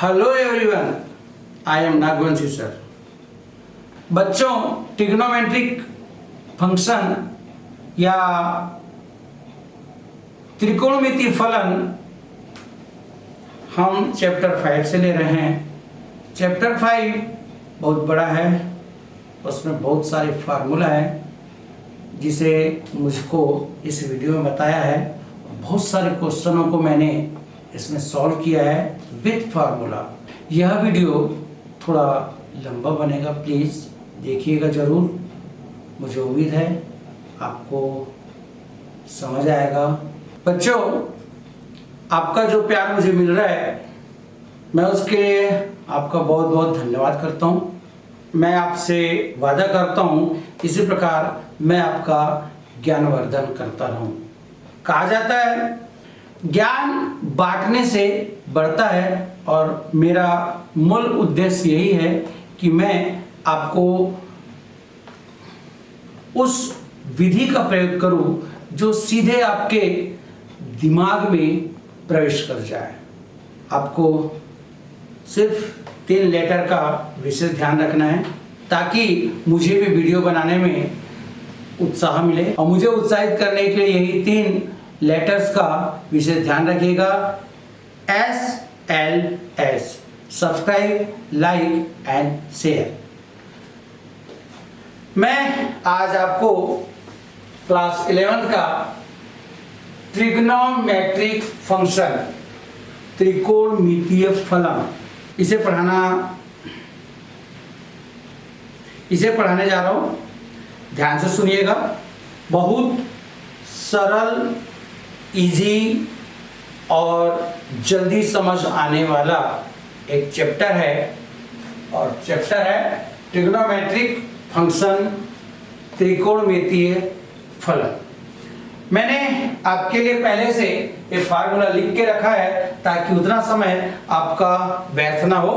Hello everyone, I am Nagvanshi sir. बच्चों, trigonometric function या त्रिकोणमितीय फलन हम चैप्टर 5 से ले रहे हैं। चैप्टर 5 बहुत बड़ा है, उसमें बहुत सारे फार्मूला है जिसे मुझको इस वीडियो में बताया है। बहुत सारे क्वेश्चनों को मैंने इसमें सॉल्व किया है विथ फार्मूला। यह वीडियो थोड़ा लंबा बनेगा, प्लीज़ देखिएगा ज़रूर। मुझे उम्मीद है आपको समझ आएगा। बच्चों, आपका जो प्यार मुझे मिल रहा है, मैं उसके लिए आपका बहुत बहुत धन्यवाद करता हूँ। मैं आपसे वादा करता हूँ इसी प्रकार मैं आपका ज्ञानवर्धन करता रहूँ। कहा जाता है ज्ञान बांटने से बढ़ता है, और मेरा मूल उद्देश्य यही है कि मैं आपको उस विधि का प्रयोग करूं जो सीधे आपके दिमाग में प्रवेश कर जाए। आपको सिर्फ 3 लेटर का विशेष ध्यान रखना है ताकि मुझे भी वीडियो बनाने में उत्साह मिले, और मुझे उत्साहित करने के लिए यही 3 लेटर्स का विशेष ध्यान रखिएगा। SLS, subscribe, like and share. मैं आज आपको क्लास 11th का ट्रिग्नोमेट्रिक फंक्शन, त्रिकोणमितीय फलन, इसे पढ़ाने जा रहा हूं। ध्यान से सुनिएगा। बहुत सरल, इजी और जल्दी समझ आने वाला एक चैप्टर है, और चैप्टर है ट्रिग्नोमेट्रिक फंक्शन, त्रिकोणमितीय फलन। मैंने आपके लिए पहले से एक फार्मूला लिख के रखा है ताकि उतना समय आपका व्यर्थ ना हो।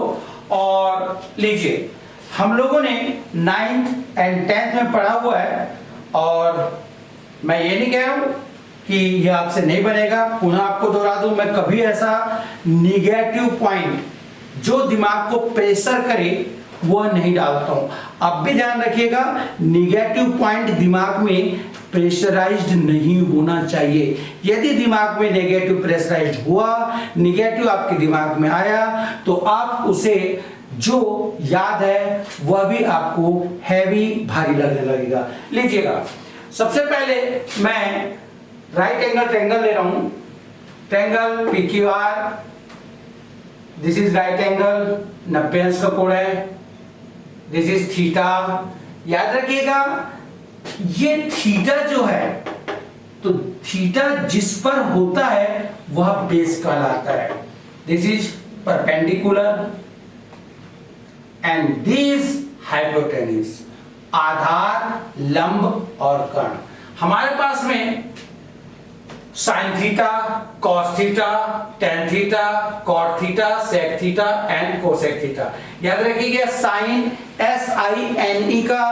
और लीजिए, हम लोगों ने 9th and 10th में पढ़ा हुआ है, और मैं ये नहीं कह रहा हूं कि यह आपसे नहीं बनेगा। पुनः आपको दोहरा दूं, मैं कभी ऐसा निगेटिव पॉइंट जो दिमाग को प्रेशर करे वह नहीं डालता हूं। अब भी ध्यान रखिएगा, निगेटिव पॉइंट दिमाग में प्रेशराइज्ड नहीं होना चाहिए। यदि दिमाग में नेगेटिव प्रेशराइज्ड हुआ, निगेटिव आपके दिमाग में आया, तो आप उसे जो याद है वह भी आपको हैवी, भारी लगने लगेगा। लीजिएगा, सबसे पहले मैं राइट एंगल ट्रायंगल ले रहा हूं। Triangle PQR, this is right angle, 90 अंश का कोण है। This is theta. याद रखिएगा, ये थीटा जो है, तो थीटा जिस पर होता है वह बेस कहलाता है। This is perpendicular and this hypotenuse, आधार, लंब और कर्ण। हमारे पास में sine theta, cos theta, tan theta, cot theta, sec theta and cosec theta. याद रखिएगा, साइन SINE का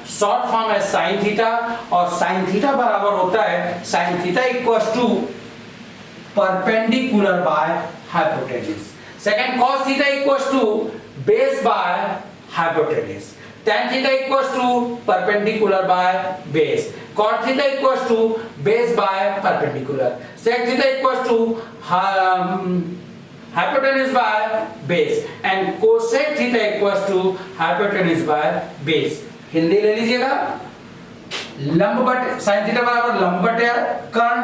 शॉर्ट फॉर्म है साइन थीटा, और साइन थीटा बराबर होता है sine theta equals to perpendicular by hypotenuse. Second, cos theta equals to base by hypotenuse. tan theta equals to perpendicular by base. Cot theta equals to base by perpendicular. Sec theta equals to hypotenuse by base. And cosec theta equals to hypotenuse by base. Hindi ले लीजिएगा। लंब बटे sign theta बराबर लंब बटे कर्ण,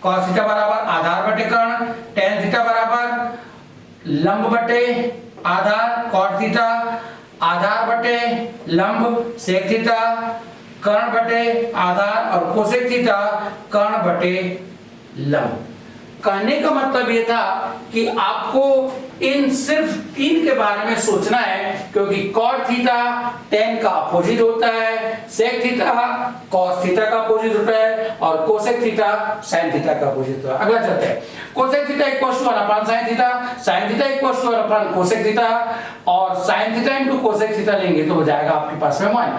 cos theta बराबर आधार बटे कर्ण, tan theta बराबर लंब बटे आधार, cot थीटा आधार बटे लंब, सेक थीटा कर्ण बटे आधार, और कोसेक थीटा कर्ण बटे लंब। कहने का मतलब यह था कि आपको इन सिर्फ 3 के बारे में सोचना है, क्योंकि कॉट थीटा tan का अपोजिट होता है, सेक थीटा कॉस थीटा का अपोजिट होता है, और कोसेक थीटा साइन थीटा का अपोजिट होता है। अगला चलते हैं। Cosec theta equals to 1/sin theta, sin theta equals to 1/cos cosec theta, और sin theta into cosec theta लेंगे तो हो जाएगा आपके पास में 1।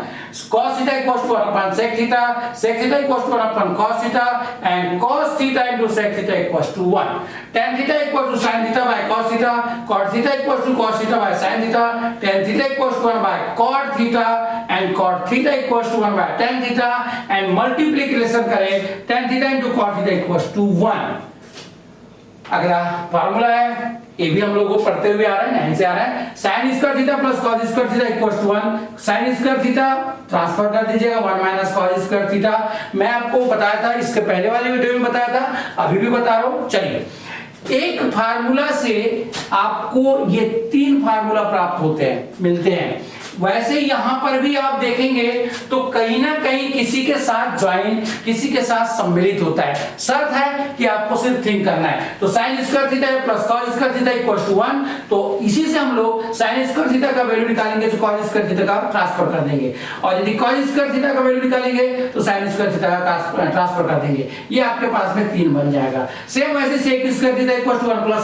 cos theta equals to 1/sec theta, sec theta equals to 1/cos theta, and cos theta into sec theta equals to 1। tan theta equals to sin theta by cos theta, cot theta equals to to cos theta by sin theta, tan theta equals to 1 by cot theta and cot theta equals to 1 by tan theta and multiplication करें tan theta into cot theta equals to 1। अगला formula है, ये भी हम लोगों को पढ़ते हुए आ रहा है, 9 से आ रहा है, sin square theta plus cos square theta equals to 1। sin square theta transfer कर दीजिएगा 1 माइनस cos स्क्वायर थीटा। मैं आपको बताया था, इसके पहले वाली वीडियो में बताया था, अभी भी बता रहा हूं। चलिए, एक फार्मूला से आपको ये 3 फार्मूला प्राप्त होते हैं, मिलते हैं। वैसे यहां पर भी आप देखेंगे तो कहीं ना कहीं किसी के साथ ज्वाइन, किसी के साथ सम्मिलित होता है। शर्त है कि आपको सिर्फ थिंक करना है। तो sin square theta plus cos square theta equals to 1, तो इसी से हम लोग sin स्क्वायर थीटा का वैल्यू निकालेंगे तो cos स्क्वायर थीटा का ट्रांसफर कर देंगे, और यदि cos स्क्वायर थीटा का वैल्यू निकालेंगे तो sin स्क्वायर थीटा का ट्रांसफर कर देंगे। ये आपके पास में 3 बन जाएगा। सेम वैसे sec square theta equals to 1 plus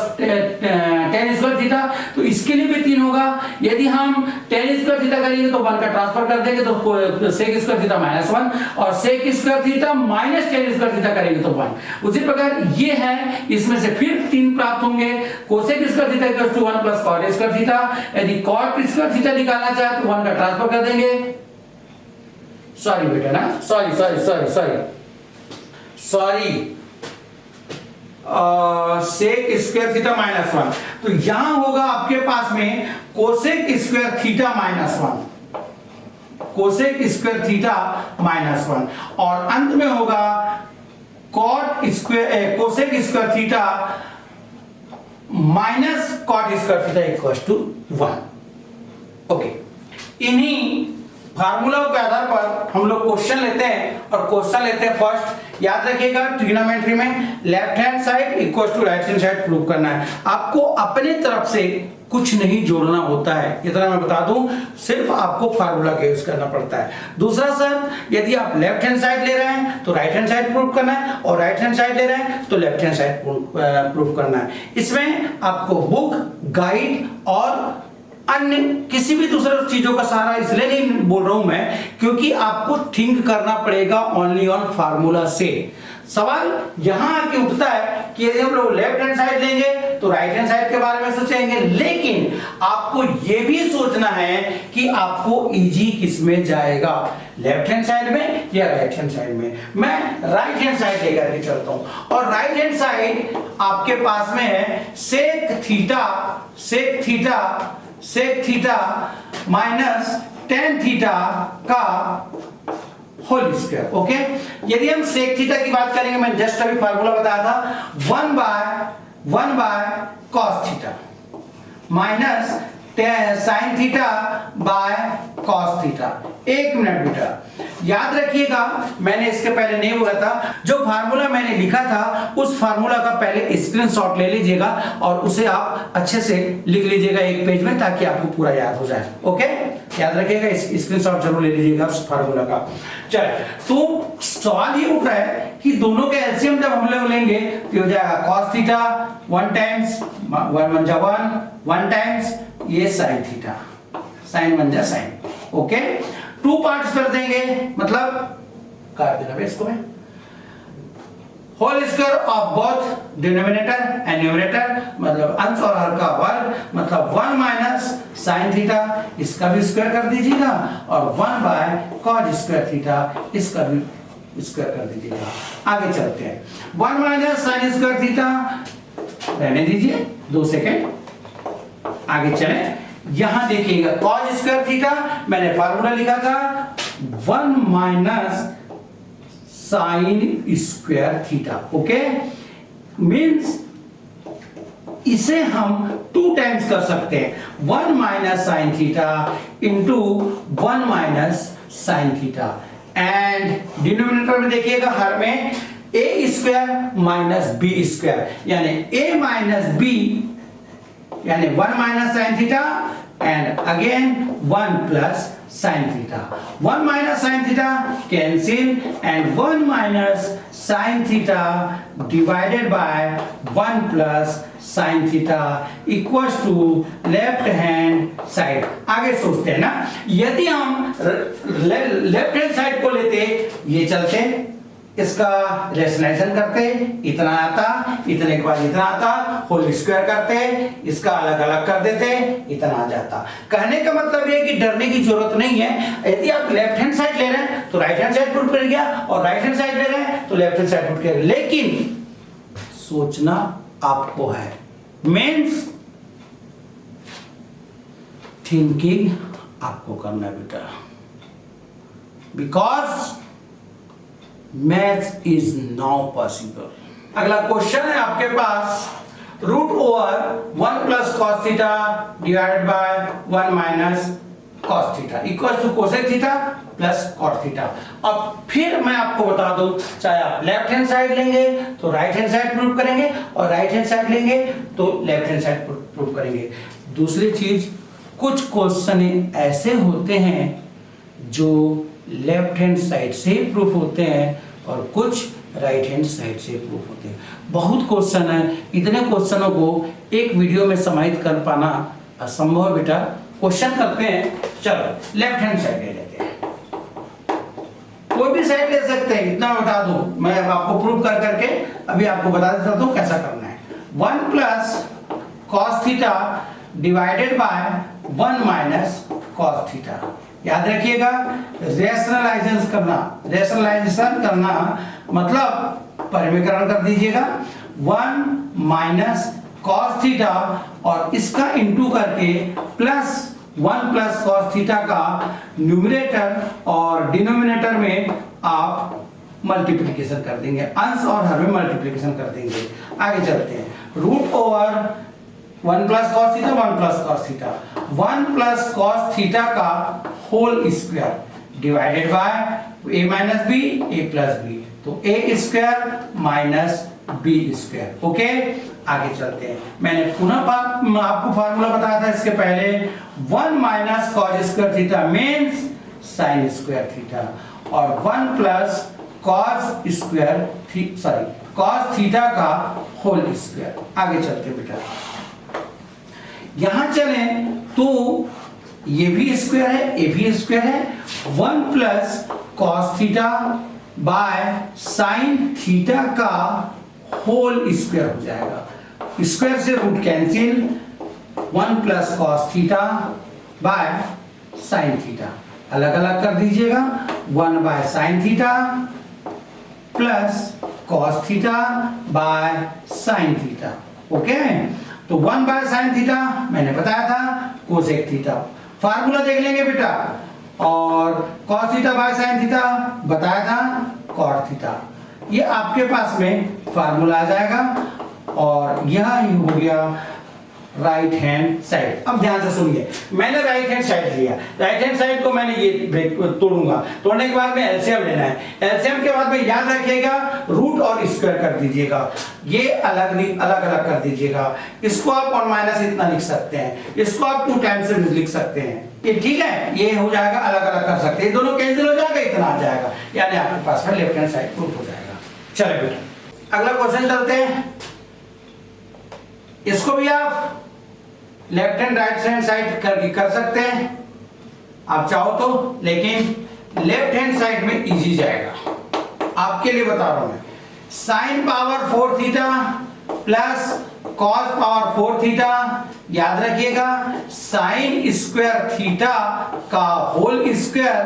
tan square theta, तो इसके लिए भी 3 होगा। यदि हम tan स्क्वायर थीटा करेंगे तो 1 का ट्रांसफर कर देंगे तो sec स्क्वायर थीटा माइनस 1, और sec square theta minus tan square theta करेंगे तो 1। उसी प्रकार ये है, इसमें से फिर 3 प्राप्त होंगे। cosec square theta equals to 1 plus cot square theta. यदि cot स्क्वायर थीटा निकालना चाहे तो 1 का ट्रांसफर कर देंगे। सॉरी बेटा ना, sorry sec square theta minus 1, तो यहां होगा आपके पास में cosec square theta minus 1, cosec square theta minus 1, और अंत में होगा cosec square theta minus cot square theta equals to 1। Okay, इन्हीं फार्मूलाओं के आधार पर हम लोग क्वेश्चन लेते हैं, और क्वेश्चन लेते हैं फर्स्ट। याद रखिएगा, ट्रिग्नोमेट्री में left hand side equal to right hand side prove करना है। आपको अपने तरफ से कुछ नहीं जोड़ना होता है, इतना मैं बता दूं, सिर्फ आपको फार्मूला का यूज करना पड़ता है। दूसरा सर, यदि आप लेफ्ट हैंड साइड ले रहे हैं तो राइट हैंड साइड प्रूव करना है, और राइट हैंड साइड ले रहे हैं तो लेफ्ट हैंड साइड प्रूव करना है। इसमें आपको बुक, गाइड और अन्य किसी भी दूसरे चीजों का सहारा इसलिए नहीं बोल रहा हूं मैं, क्योंकि आपको थिंक करना पड़ेगा ओनली ऑन फार्मूला से। सवाल यहां आके उठता है कि यदि हम लोग लेफ्ट हैंड साइड लेंगे तो राइट हैंड साइड के बारे में सोचेंगे, लेकिन आपको यह भी सोचना है कि आपको इजी किस में जाएगा, लेफ्ट हैंड साइड में या राइट हैंड साइड में। मैं राइट हैंड साइड लेकर के चलता हूं, और राइट हैंड साइड आपके पास में है sec theta minus tan theta का होल स्क्वायर। ओके, यदि हम sec थीटा की बात करेंगे, मैं जस्ट अभी फार्मूला बताया था, 1 by cos theta minus sin theta by cos theta. 1 minute बेटा, याद रखिएगा, मैंने इसके पहले नहीं बोला था, जो फार्मूला मैंने लिखा था उस फार्मूला का पहले स्क्रीनशॉट ले लीजिएगा और उसे आप अच्छे से लिख लीजिएगा एक पेज में, ताकि आपको पूरा याद हो जाए। ओके, याद रखिएगा, स्क्रीनशॉट जरूर ले लीजिएगा उस फार्मूला का। चल, तो सवाल ये उठ रहा है कि दोनों के एलसीएम जब हम लोग लेंगे तो हो जाएगा cos थीटा 1 टाइम्स 1 टाइम्स ये sin थीटा, sin 1 जा sin। ओके, 2 पार्ट्स कर देंगे, मतलब काट देना भाई इसको, मैं whole square of both denominator and numerator, मतलब अंश और हर का वर्ग, मतलब 1 माइनस sin थीटा, इसका भी स्क्वायर कर दीजिएगा, और 1 बाय cos स्क्वायर थीटा, इसका भी स्क्वायर कर दीजिएगा। आगे चलते हैं, 1 माइनस sin स्क्वायर थीटा रहने दीजिए 2 सेकेंड, आगे चलें। यहां देखिएगा cos स्क्वायर थीटा, मैंने फार्मूला लिखा था 1 minus sin square theta. Okay, means इसे हम 2 टाइम्स कर सकते हैं, 1 minus sin theta into 1 minus sin theta, and denominator में देखिएगा हर में a square minus b square, यानी a माइनस b, यानी 1 minus sin theta and again 1 plus sin theta. 1 minus sin theta cancel, and 1 minus sin theta divided by 1 plus sin theta equals to left hand side. आगे सोचते हैं ना, यदि हम left hand side को लेते, ये चलते इसका रेशनलाइजेशन करते, इतना आता, इतने के बाद इतना आता, होल स्क्वायर करते, इसका अलग अलग कर देते, इतना आ जाता। कहने का मतलब ये कि डरने की जरूरत नहीं है। यदि आप लेफ्ट हैंड साइड ले रहे हैं तो राइट हैंड साइड पुट कर गया, और राइट हैंड साइड ले रहे हैं तो लेफ्ट हैंड साइड पुट कर, लेकिन सोचना आपको है, मीन्स थिंकिंग आपको करना है बेटा, because math is now possible. अगला क्वेश्चन है आपके पास, root over 1 plus cos theta divided by 1 minus cos theta equal to cosec theta plus cot theta. अब फिर मैं आपको बता दूं, चाहे आप लेफ्ट हैंड साइड लेंगे तो राइट हैंड साइड प्रूव करेंगे, और राइट हैंड साइड लेंगे तो लेफ्ट हैंड साइड प्रूव करेंगे। दूसरी चीज, कुछ क्वेश्चन ऐसे होते हैं जो लेफ्ट हैंड साइड से प्रूफ होते हैं और कुछ राइट हैंड साइड से प्रूफ होते हैं। बहुत क्वेश्चन है, इतने क्वेश्चनों को एक वीडियो में समाहित कर पाना असंभव बेटा। क्वेश्चन करते हैं, चलो लेफ्ट हैंड साइड ले लेते हैं, कोई भी साइड ले सकते हैं, इतना बता दूं, मैं आपको प्रूफ कर करके अभी आपको बता देता हूं कैसा करना है। 1 plus cos theta divided by 1 minus cos theta. याद रखिएगा, रेशनलाइजेशन करना मतलब परिमेयकरण कर दीजिएगा। 1 माइनस कॉस थीटा और इसका इंटू करके प्लस 1 प्लस कॉस थीटा का न्यूमरेटर और डिनोमिनेटर में आप मल्टीप्लिकेशन कर देंगे, अंश और हर में मल्टीप्लिकेशन कर देंगे। आगे चलते हैं, root over 1 plus cos theta 1 plus cos theta 1 plus cos theta का whole square divided by a minus B a plus B, तो a square minus B square. Okay, आगे चलते हैं। मैंने पुनः आपको फार्मूला बताया था इसके पहले, 1 minus cos square theta means sign square theta, और 1 plus cos square cos theta का होल स्क्वायर। आगे चलते हैं बेटा, यहां चले तो ये भी स्क्वायर है, ये भी स्क्वायर है। 1 plus cos theta by sine theta का होल स्क्वायर हो जाएगा। स्क्वायर से root cancel, 1 plus cos theta by sine theta अलग अलग कर दीजिएगा। 1 by sine theta plus cos theta by sine theta. Okay, तो 1 बाय साइन थीटा मैंने बताया था कोसेक थीटा, फार्मूला देख लेंगे बेटा, और cos theta by sine theta बताया था कॉट थीटा। ये आपके पास में फार्मूला आ जाएगा, और यह ही हो गया राइट हैंड साइड। अब ध्यान से सुनिए, मैंने राइट हैंड साइड लिया, राइट हैंड साइड को मैंने ये तोड़ूंगा, तोड़ने के बाद में एलसीएम लेना है। एलसीएम के बाद में याद रखिएगा रूट और स्क्वायर कर दीजिएगा, ये अलग अलग कर दीजिएगा। इसको आप 1 माइनस इतना लिख सकते हैं, इसको आप 2 टाइम्स से लिख सकते हैं, ये ठीक है, ये हो जाएगा, अलग अलग कर सकते हैं, दोनों कैंसिल हो जाएगा, इतना आ जाएगा, यानी आपके पास में लेफ्ट हैंड साइड प्रूफ हो जाएगा। चलिए बेटा अगला क्वेश्चन चलते हैं, इसको भी आप left hand right hand side करके कर सकते हैं आप चाहो तो, लेकिन लेफ्ट हैंड साइड में इजी जाएगा, आपके लिए बता रहा हूं मैं। Sine power 4 theta plus cos power 4 theta, याद रखिएगा साइन स्क्वायर थीटा का whole square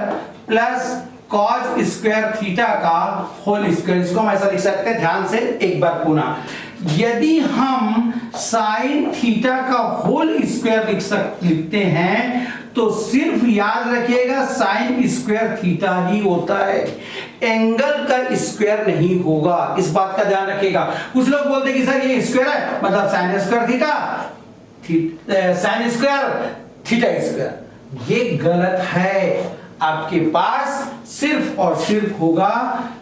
plus cos square theta का होल स्क्वायर। इसको हम ऐसा लिख सकते हैं, ध्यान से एक बार पुनः, यदि हम साइन थीटा का होल स्क्वायर लिखते हैं तो सिर्फ याद रखिएगा साइन स्क्वायर थीटा ही होता है, एंगल का स्क्वायर नहीं होगा, इस बात का ध्यान रखिएगा। कुछ लोग बोलते हैं कि सर ये स्क्वायर है मतलब sign square theta sine square theta square, ये गलत है। आपके पास सिर्फ और सिर्फ होगा,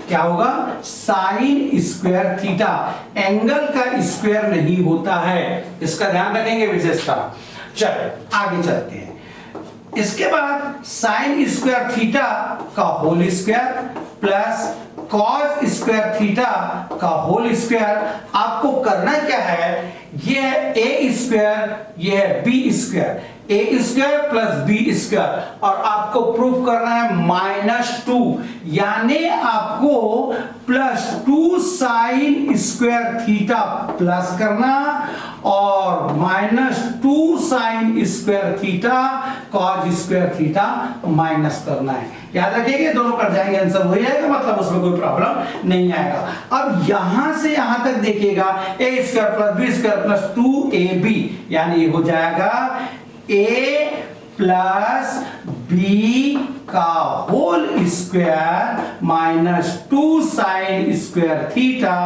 क्या होगा, साइन स्क्वायर थीटा, एंगल का स्क्वायर नहीं होता है, इसका ध्यान रखेंगे विशेषता। चलो आगे चलते हैं, इसके बाद साइन स्क्वायर थीटा का whole square plus cos square theta का होल स्क्वायर। आपको करना क्या है, ये है ए स्क्वायर, ये है बी स्क्वायर, ए स्क्वायर प्लस बी स्क्वायर, और आपको प्रूफ करना है -2, यानी आपको +2 साइन स्क्वायर थीटा प्लस करना और -2 sine square theta cause square theta minus करना है। याद रखिएगा, दोनों कर जाएंगे, आंसर हो जाएगा, मतलब उसमें कोई प्रॉब्लम नहीं आएगा। अब यहां से यहां तक देखिएगा, A square plus B square plus 2ab, यानी ये हो जाएगा a प्लस बी का whole square -2 sine square theta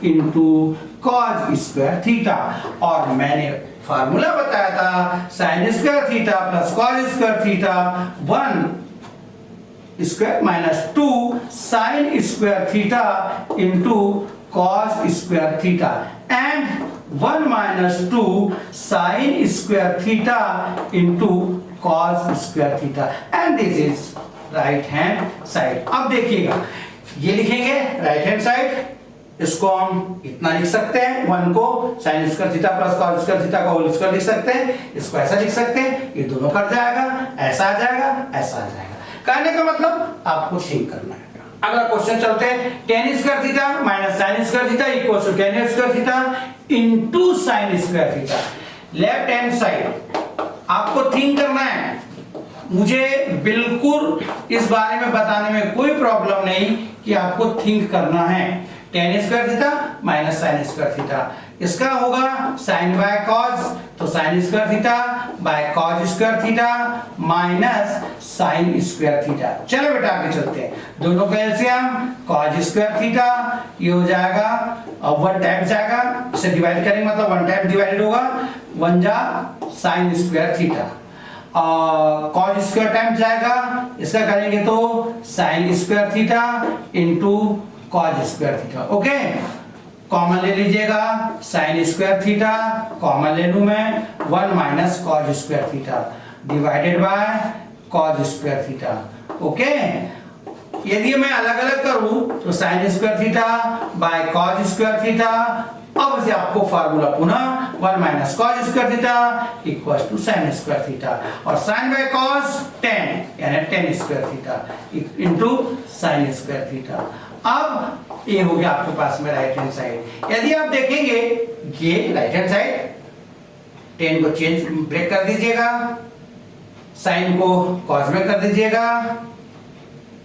into cos square theta. और मैंने फार्मूला बताया था sine square theta plus cos square theta 1 square -2 sine square theta into cos square theta and 1 - 2 sine square theta into cos square theta, and this is right hand side. अब देखिएगा, ये लिखेंगे right hand side, इसको हम इतना लिख सकते हैं, 1 को sign square theta plus cos square theta का होल स्क्वायर लिख सकते हैं, इसको ऐसा लिख सकते हैं, ये दोनों कट जाएगा, ऐसा आ जाएगा, ऐसा आ जाएगा। कहने का मतलब आपको थिंक करना है। अगला क्वेश्चन चलते हैं, tan square theta minus sine square theta equals to tan square theta into sine square theta. Left hand side आपको थिंक करना है। मुझे बिल्कुल इस बारे में बताने में कोई प्रॉब्लम नहीं कि आपको थिंक करना है। tan square theta minus sine square theta, इसका होगा साइन बाय कॉस, तो sine square theta by cos square theta minus sine square theta. चलो बेटा आगे चलते हैं, दोनों का एलसीएम कॉस स्क्वायर थीटा, ये हो जाएगा अब 1 टाइम जाएगा, इसे डिवाइड करेंगे मतलब 1 टाइम डिवाइडेड होगा, 1 जा sign square theta, cos square time जाएगा, इसका करेंगे तो sine square theta into cos square theta. Okay, common ले लीजिएगा, साइन स्क्वायर थीटा कॉमन ले लूं मैं, 1 minus cos square theta divided by cos square theta. Okay, यदि मैं अलग अलग करूं तो sine square theta by cos square theta, अब से आपको फार्मूला पुनः 1 minus cos square theta equals to sine square theta, और साइन बाय कॉस 10 यानी tan square theta into sine square theta. अब ये हो गया आपके पास में राइट हैंड साइड। यदि आप देखेंगे ये राइट हैंड साइड 10 को चेंज ब्रेक कर दीजिएगा, साइन को कॉस में कर दीजिएगा,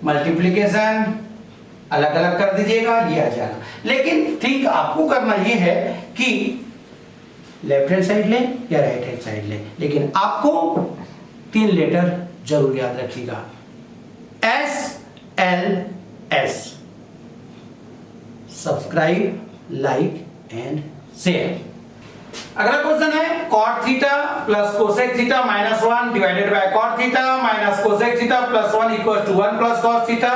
मल्टीप्लिकेशन अलग अलग कर दीजिएगा, ये आ जाएगा। लेकिन थिंक आपको करना ये है कि लेफ्ट हैंड साइड लें या राइट हैंड साइड लें, लेकिन आपको 3 लेटर जरूर याद रखिएगा, SLS, subscribe, like and share. अगला क्वेश्चन है cot theta plus cosec theta minus 1 divided by cot theta minus cosec theta plus 1 equal to 1 plus cos theta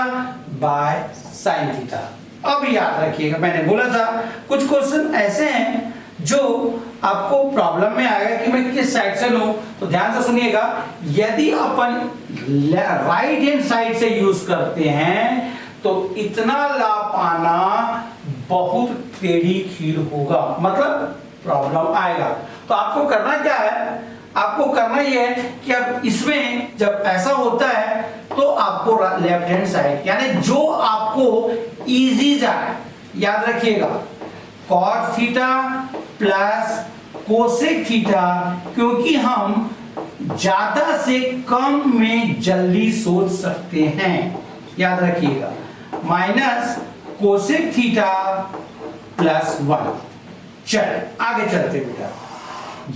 by sine theta. अब याद रखिएगा, मैंने बोला था कुछ क्वेश्चन ऐसे हैं जो आपको प्रॉब्लम में आएगा कि मैं किस साइड से लूं, तो ध्यान से सुनिएगा। यदि अपन राइट हैंड साइड से यूज करते हैं तो इतना ला पाना बहुत टेढ़ी खीर होगा, मतलब प्रॉब्लम आएगा। तो आपको करना क्या है, आपको करना ये है कि अब इसमें जब ऐसा होता है तो आपको लेफ्ट हैंड साइड यानी जो आपको इजी जाए, याद रखिएगा cot theta plus cosec theta, क्योंकि हम ज्यादा से कम में जल्दी सोच सकते हैं, याद रखिएगा, माइनस कोसेक थीटा प्लस 1। चल आगे चलते बेटा,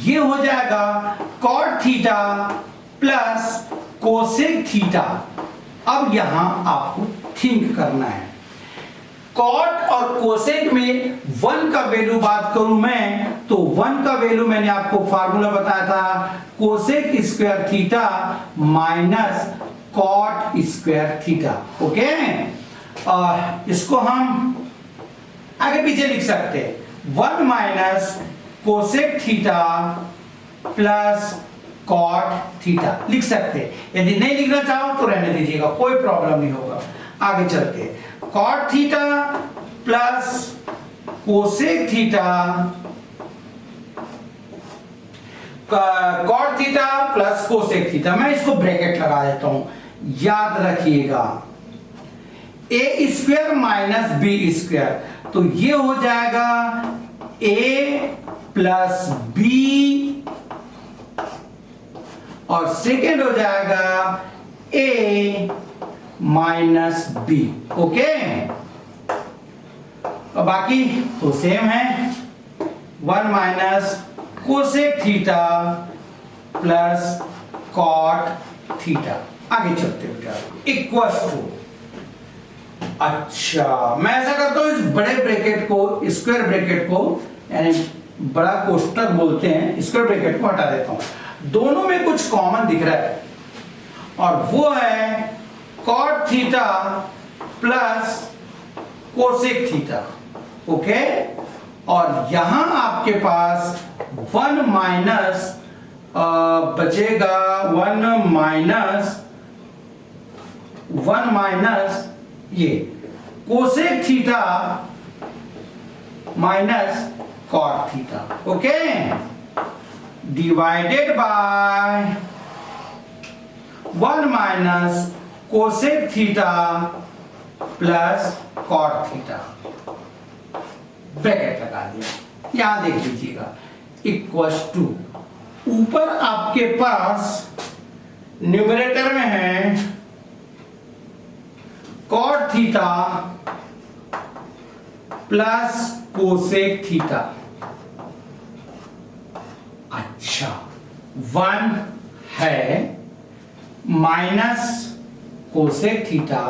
ये हो जाएगा cot theta plus cosec theta. अब यहां आपको थिंक करना है, cot और कोसेक में 1 का वैल्यू बात करूं मैं तो 1 का वैल्यू मैंने आपको फार्मूला बताया था cosec square theta minus cot square theta. Okay, इसको हम आगे पीछे लिख सकते हैं, 1 minus cosec theta plus cot theta लिख सकते हैं। यदि नहीं लिखना चाहो तो रहने दीजिएगा, कोई प्रॉब्लम नहीं होगा। आगे चलते हैं, cot theta plus cosec theta cot theta plus cosec theta. मैं इसको ब्रैकेट लगा देता हूं, याद रखिएगा A square minus B square, तो ये हो जाएगा ए प्लस बी और सेकेंड हो जाएगा ए माइनस बी। ओके, और बाकी तो सेम है, 1 minus cosec theta plus cot theta. आगे चलते बेटा, इक्वल टू, अच्छा मैं ऐसा करता हूं, इस बड़े ब्रैकेट को, स्क्वायर ब्रैकेट को, यानी बड़ा कोष्टक बोलते हैं, स्क्वायर ब्रैकेट को हटा देता हूं। दोनों में कुछ कॉमन दिख रहा है और वो है cot theta plus cosec theta. Okay, और यहां आपके पास 1 माइनस बचेगा, 1 माइनस ये cosec theta minus cot theta. Okay, divided by 1 minus cosec theta plus cot theta, bracket लगा दिया। यहां देख लीजिएगा, इक्वल टू, ऊपर आपके पास न्यूमरेटर में है cot theta plus cosec theta. अच्छा, 1 है minus cosec theta,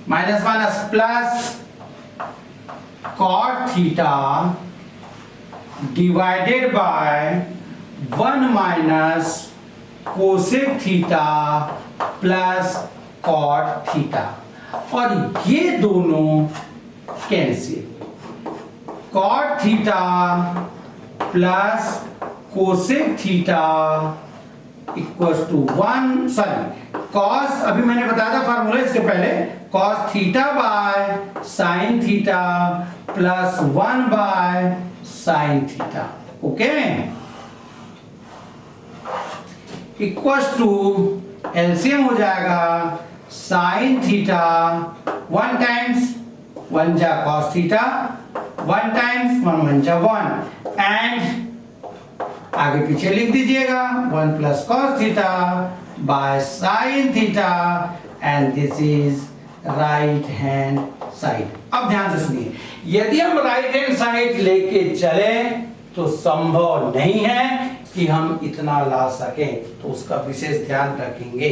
minus minus plus cot theta divided by 1 minus cosec theta plus cot theta, और ये दोनों cancel, cot theta plus cosec theta equals to 1, sorry cos, अभी मैंने बताया था formula इसके पहले, cos theta by sine theta plus 1 by sine theta. Okay, equals to LCM हो जाएगा साइन थीटा 1 टाइम्स 1 जा कॉस थीटा, 1 टाइम्स 1 जा 1, एंड आगे पीछे लिख दीजिएगा 1 plus cos theta by sine theta, and this is right hand side. अब ध्यान से सुनिए, यदि हम राइट हैंड साइड लेके चले तो संभव नहीं है कि हम इतना ला सकें, तो उसका विशेष ध्यान रखेंगे।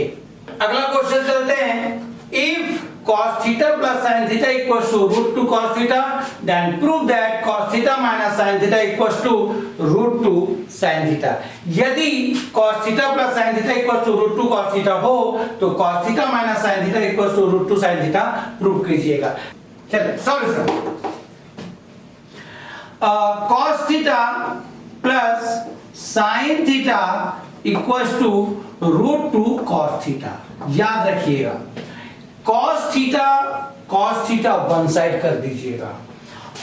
अगला क्वेश्चन चलते हैं, if cos theta plus sin theta equals to root 2 cos theta, then prove that cos theta minus sin theta equals to root 2 sin theta। यदि cos theta plus sin theta equals to root 2 cos theta हो तो cos theta minus sin theta equals to root 2 sin theta prove कीजिएगा। चलिए solve करो। cos theta plus sin theta equals to root 2 cos theta, याद रखिएगा cos theta one side कर दीजिएगा,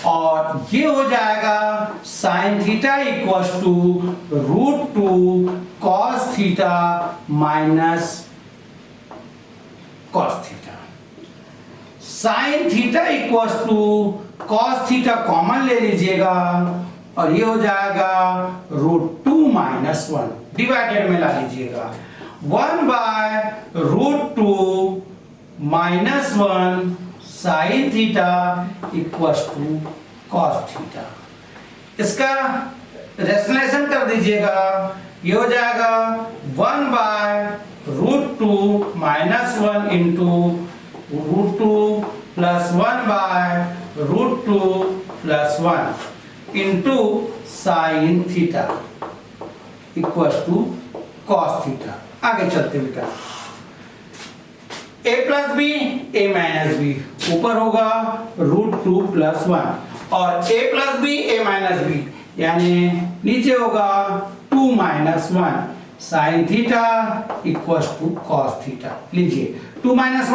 और ये हो जाएगा sin theta equals to root 2 cos theta minus cos theta. sin theta equals to cos theta common ले लीजिएगा और ये हो जाएगा रूट 2 माइनस 1, डिवाइडेड में ला लीजिएगा 1 by root 2 minus 1 sine theta equals to cos theta. इसका रेशनलाइजेशन कर दीजिएगा, ये हो जाएगा 1 by root 2 minus 1 into root 2 plus 1 by root 2 plus 1 into sine theta equals to cos theta. आगे चलते बेटा, a plus B a minus B, ऊपर होगा रूट 2 प्लस 1, और a plus B a minus B, यानी नीचे होगा 2 minus 1 sine theta equals to cos theta. लीजिए 2 minus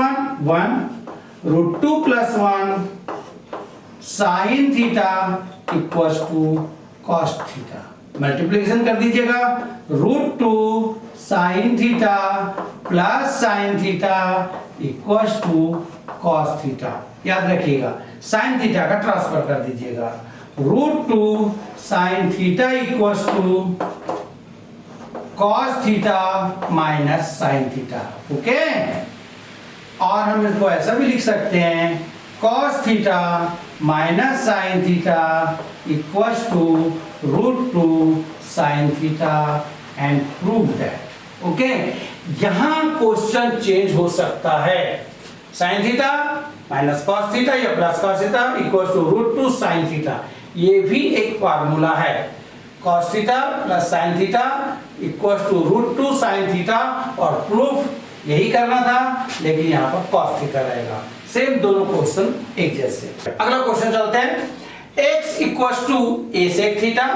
1 root 2 plus 1 sine theta equals to cos theta, multiplication कर दीजिएगा, √2 sine theta plus sine theta equals to cos theta. याद रखिएगा sine theta का transfer कर दीजिएगा, √2 sine theta equals to cos theta minus sine theta. Okay, और हम इसको ऐसा भी लिख सकते हैं, cos theta minus sine theta equals to √2 sine theta and prove that. Okay, यहां क्वेश्चन चेंज हो सकता है, sine theta minus cos theta या plus cos theta equals to √2 sine theta, ये भी एक फार्मूला है, cos theta plus sine theta equals to √2 sine theta, और प्रूफ यही करना था, लेकिन यहाँ पर कॉस थीटा रहेगा। सेम दोनों क्वेश्चन एक जैसे। अगला क्वेश्चन चलते हैं, x equals to a sec theta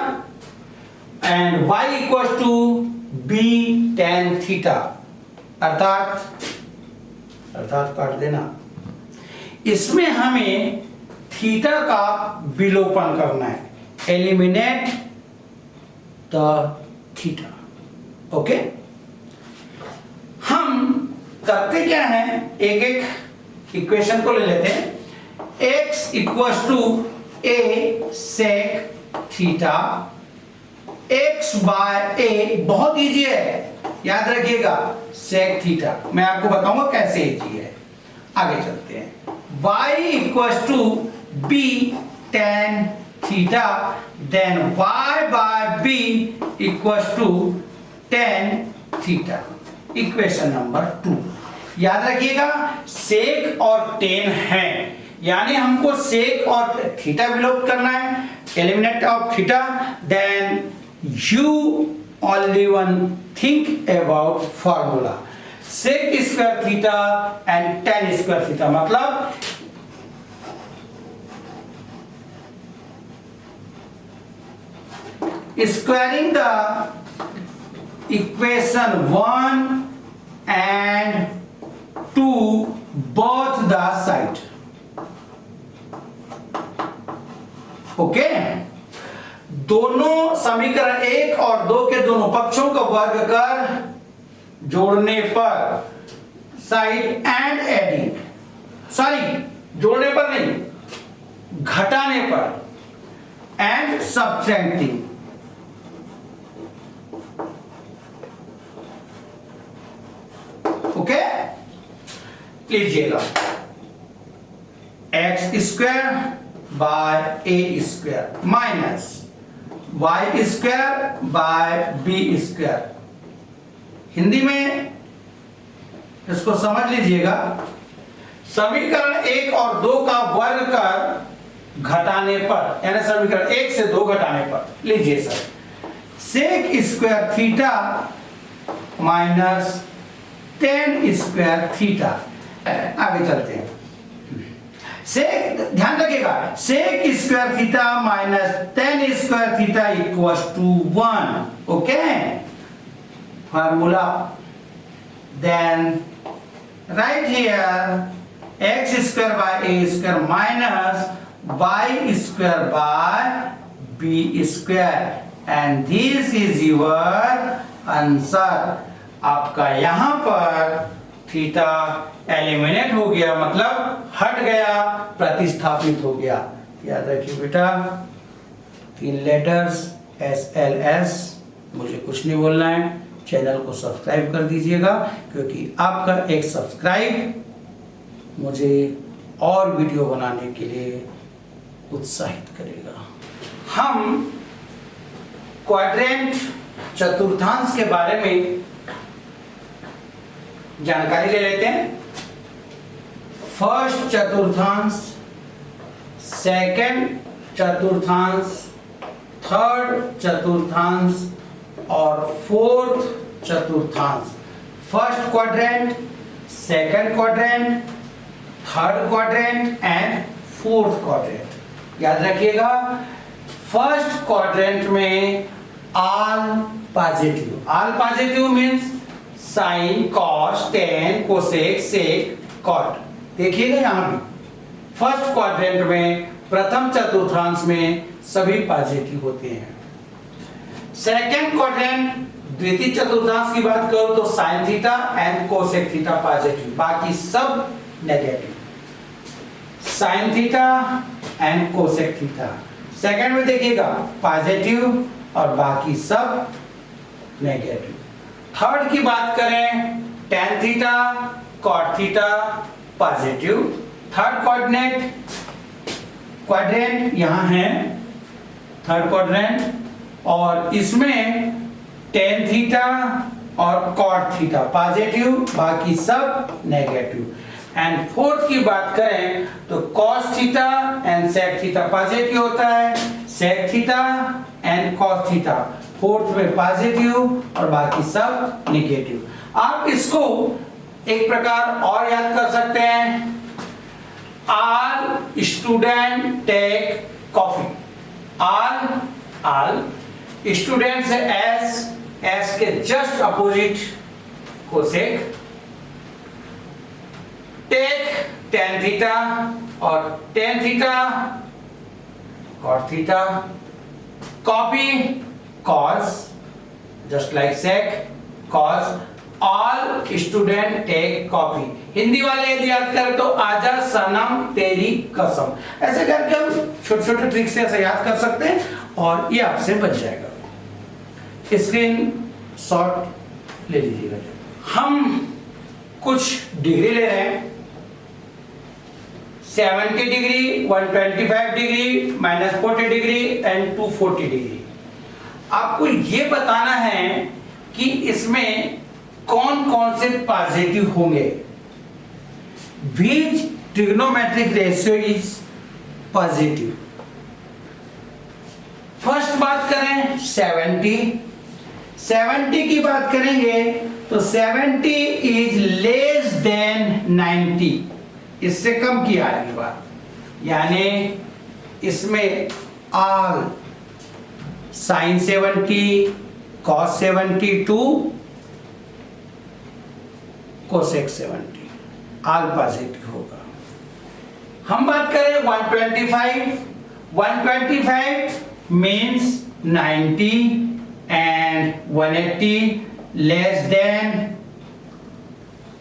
and y equals to b tan theta, अर्थात काट देना, इसमें हमें थीटा का विलोपन करना है, एलिमिनेट द थीटा। ओके, हम करते क्या हैं, एक एक इक्वेशन को ले लेते हैं। x equals to a sec theta, x by a बहुत इजी है, याद रखिएगा sec थीटा, मैं आपको बताऊंगा कैसे इजी है। आगे चलते हैं, y equals to b tan theta, then y by b equals to tan theta, equation number 2। याद रखिएगा सेक और टेन है, यानी हमको सेक और थीटा विलोप करना है, eliminate of theta, then you only one think about formula, sec square theta and tan square theta, मतलब squaring the equation 1 and 2 both the side। ओके, दोनों समीकरण 1 और 2 के दोनों पक्षों का वर्ग कर जोड़ने पर, साइड एंड एडिंग, सॉरी जोड़ने पर नहीं, घटाने पर, एंड सब्ट्रैक्टिंग। ओके, लीजिएगा x square by a square minus y square by b square. Hindi में इसको समझ लीजिएगा, समीकरण 1 और 2 का वर्ग कर घटाने पर, यानी समीकरण 1 से 2 घटाने पर, लीजिए sir, sec square theta minus tan square theta. आगे चलते हैं, सेक, ध्यान रखिएगा, sec square theta minus tan square theta equals to 1। Okay, formula, then right here x square by a square minus y square by b square, and this is your answer. आपका यहां पर theta eliminate हो गया, मतलब हट गया, प्रतिस्थापित हो गया। याद रखिए बेटा, 3 लेटर्स SLS, मुझे कुछ नहीं बोलना है, चैनल को सब्सक्राइब कर दीजिएगा, क्योंकि आपका एक सब्सक्राइब मुझे और वीडियो बनाने के लिए उत्साहित करेगा। हम क्वाड्रेंट चतुर्थांश के बारे में जानकारी ले लेते हैं। फर्स्ट चतुर्थांश, सेकंड चतुर्थांश, थर्ड चतुर्थांश और फोर्थ चतुर्थांश। First quadrant, second quadrant, third quadrant and fourth quadrant. याद रखिएगा, फर्स्ट क्वाड्रेंट में all positive means sine, cos, tan, cosec, sec, cot. देखिएगा यहां भी फर्स्ट क्वाड्रेंट में, प्रथम चतुर्थांश में सभी पॉजिटिव होते हैं। सेकेंड क्वाड्रेंट द्वितीय चतुर्थांश की बात करो तो sign theta and cosec theta positive, बाकी सब negative. Sign theta and cosec theta second में देखिएगा पॉजिटिव और बाकी सब नेगेटिव। थर्ड की बात करें tan theta cot theta positive. Third quadrant यहां है, थर्ड क्वाड्रेंट, और इसमें tan थीटा और cot थीटा पॉजिटिव, बाकी सब नेगेटिव। एंड फोर्थ की बात करें तो cos theta and sec theta positive होता है, sec theta and cos theta fourth में पॉजिटिव और बाकी सब नेगेटिव। आप इसको एक प्रकार और याद कर सकते हैं, all student take coffee. all student से एस के just opposite cosec, take tan theta और tan theta cot theta, copy cos just like sec cos, all student take copy. Hindi वाले यदि याद करें तो आजा सनम तेरी कसम, ऐसे करके हम छोटे छोटे ट्रिक से ऐसे याद कर सकते हैं और ये आपसे बच जाएगा। स्क्रीन शॉट ले लीजिएगा। हम कुछ डिग्री ले रहे हैं, 70 degree, 125 degree, -40 degree and 240 degree. आपको ये बताना है कि इसमें कौन कौन से पॉजिटिव होंगे। Which trigonometric ratio is positive. First बात करें 70 की बात करेंगे तो 70 इज लेस देन 90, इससे कम की आएगी बात, यानी इसमें all sine 70 cos 72 cosec 70 all positive होगा। हम बात करें 125 means 90 and 180 less than,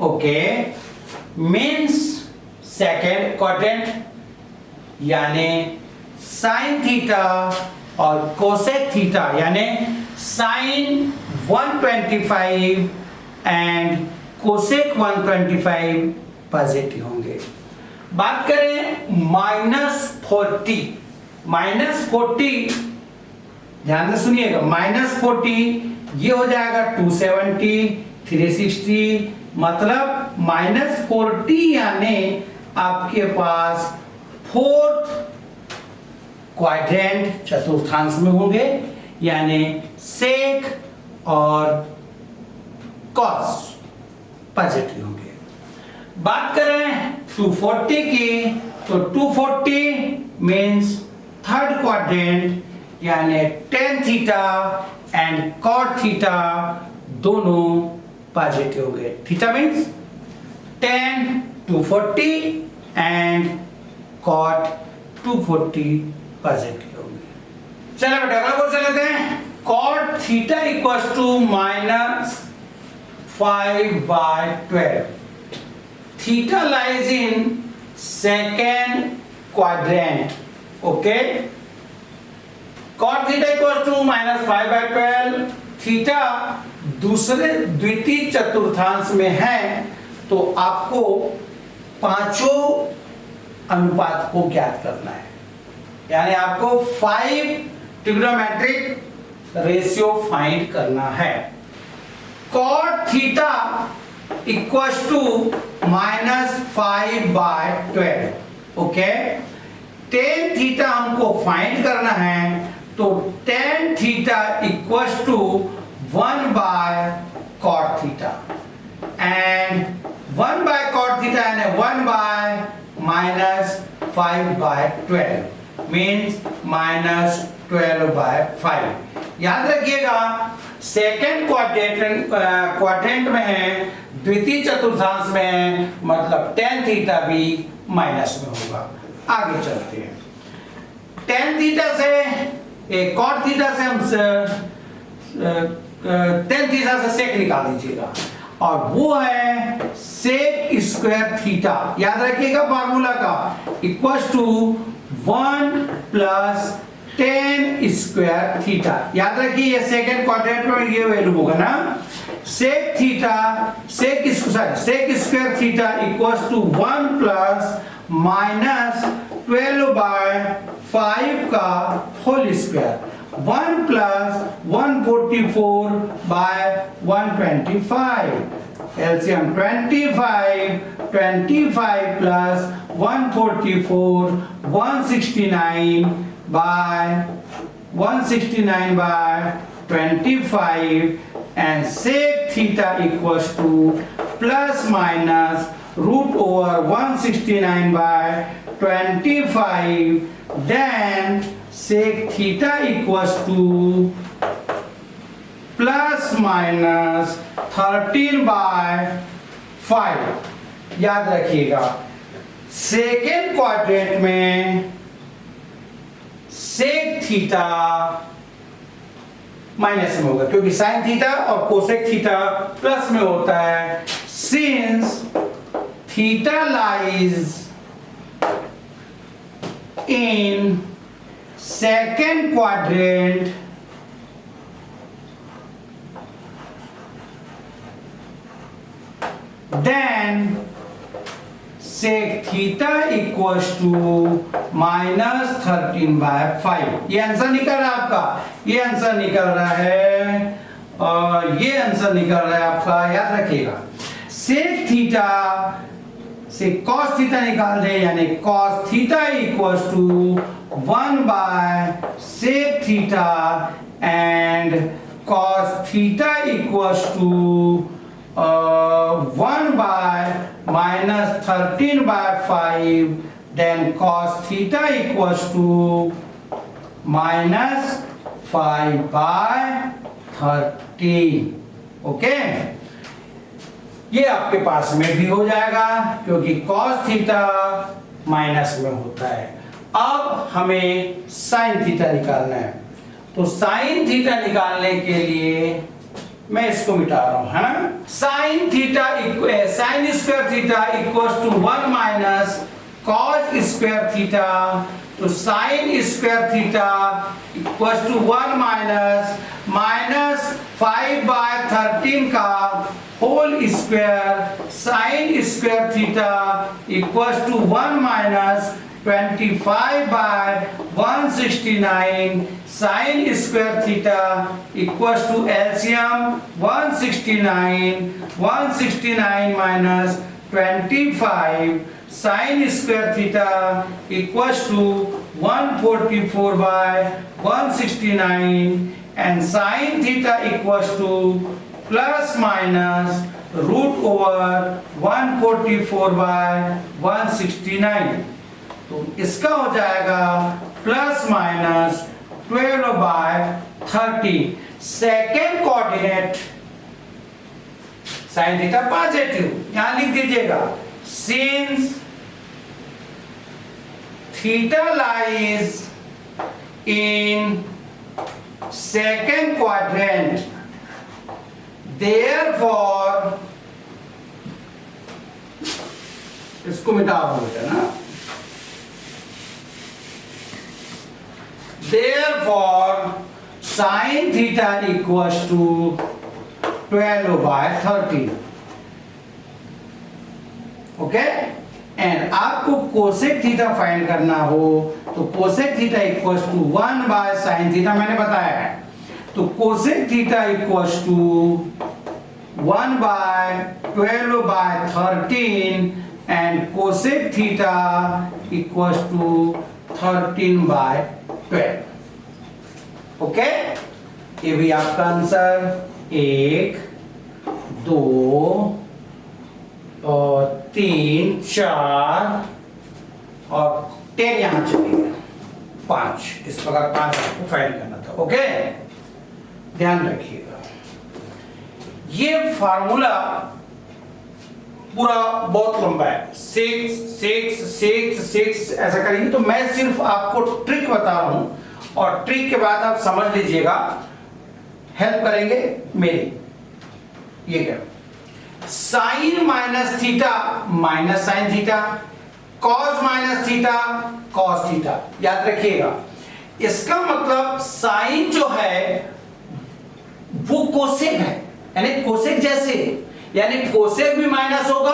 okay, means second quadrant, यानी साइन थीटा और कोसेक थीटा यानी साइन 125 एंड कोसेक 125 पॉजिटिव होंगे। बात करें -40 ध्यान से सुनिएगा, -40 ये हो जाएगा 270 360, मतलब -40 यानी आपके पास फोर्थ क्वाड्रेंट चतुर्थांश में होंगे, यानी सेक और कॉस पॉजिटिव होंगे। बात करें 240 की तो 240 मीन्स थर्ड क्वाड्रेंट, यानी tan theta and cot theta दोनों पॉजिटिव होंगे। थीटा मीन्स tan 240 एंड cot 240 पॉजिटिव होंगे। चलो बेटा अगला क्वेश्चन लेते हैं। cot theta equals to -5/12। Theta lies in second quadrant, okay. cot theta equals to -5/12। Theta द्वितीय चतुर्थांश में है तो आपको पांचों अनुपात को ज्ञात करना है, यानी आपको 5 ट्रिग्नोमेट्रिक रेशियो फाइंड करना है। cot theta equals to -5/12, okay. tan theta हमको फाइंड करना है तो tan theta equals to 1/cot theta and 1/cot theta यानी 1/-5/12 मीन्स -12/5। याद रखिएगा सेकेंड क्वाड्रेंट में है, द्वितीय चतुर्थांश में है, मतलब tan थीटा भी माइनस में होगा। आगे चलते हैं। tan थीटा से cot थीटा से हम टेन थीटा से सेक निकाल दीजिएगा, और वो है सेक स्क्वायर थीटा, याद रखिएगा फार्मूला का, equal to 1 plus tan square theta. याद रखिए ये सेकेंड क्वाड्रेंट में ये वैल्यू होगा ना, sec theta sec square theta equal to 1 plus minus 12/5 का whole square, 1 plus 144/125, LCM 25 plus 144 169/25 and sec theta equals to plus minus root over 169/25, then sec theta equals to plus minus 13/5। याद रखिएगा second quadrant में sec theta minus में होगा, क्योंकि sign theta और cosec theta plus में होता है, since theta lies in second quadrant then sec theta equals to minus 13/5। ये आंसर निकल रहा है आपका, ये आंसर निकल रहा है, और ये आंसर निकल रहा है आपका, याद रखिएगा sec थीटा से cos थीटा निकाल दे, यानी cos theta equals to 1/sec theta and cos theta equals to 1/-13/5, then cos theta equals to -5/13। Okay, ये आपके पास में भी हो जाएगा क्योंकि cos थीटा माइनस में होता है। अब हमें sin थीटा निकालना है, तो sin थीटा निकालने के लिए मैं इसको मिटा रहा हूं, है ना। Sine theta sine square theta equals to 1 minus cos square theta, तो sine square theta equals to 1 minus 5/13 का whole square, sine square theta equals to 1 minus 25/169 sine square theta equals to LCM 169 minus 25 sine square theta equals to 144/169 and sine theta equals to plus minus root over 144/169, तो इसका हो जाएगा plus minus 12/30। Second coordinate sine theta positive, यहां लिख दीजिएगा, since theta lies in second quadrant, therefore, इसको मिटा बोलते हैं ना, therefore sin theta equals to 12/30। Okay, and आपको कोसेक थीटा फाइंड करना हो तो cosec theta equals to 1/sin theta मैंने बताया है, तो cosec theta equals to 1/12/13 and cosec theta equals to 13/12। Okay, ये भी आपका आंसर 1 2 और 3 4 और 10 यहां चलेगा 5, इस प्रकार 5 आपको फाइंड करना था। ओके, ध्यान रखिएगा ये फार्मूला पूरा बहुत लंबा है, 6 ऐसा करेंगे, तो मैं सिर्फ आपको ट्रिक बता रहा हूं और ट्रिक के बाद आप समझ लीजिएगा, हेल्प करेंगे मेरी। ये क्या, sine minus theta minus sine theta, cos minus theta cos theta. याद रखिएगा, इसका मतलब साइन जो है वो कोसेक है, यानी कोसेक जैसे, यानी कोसेक भी माइनस होगा,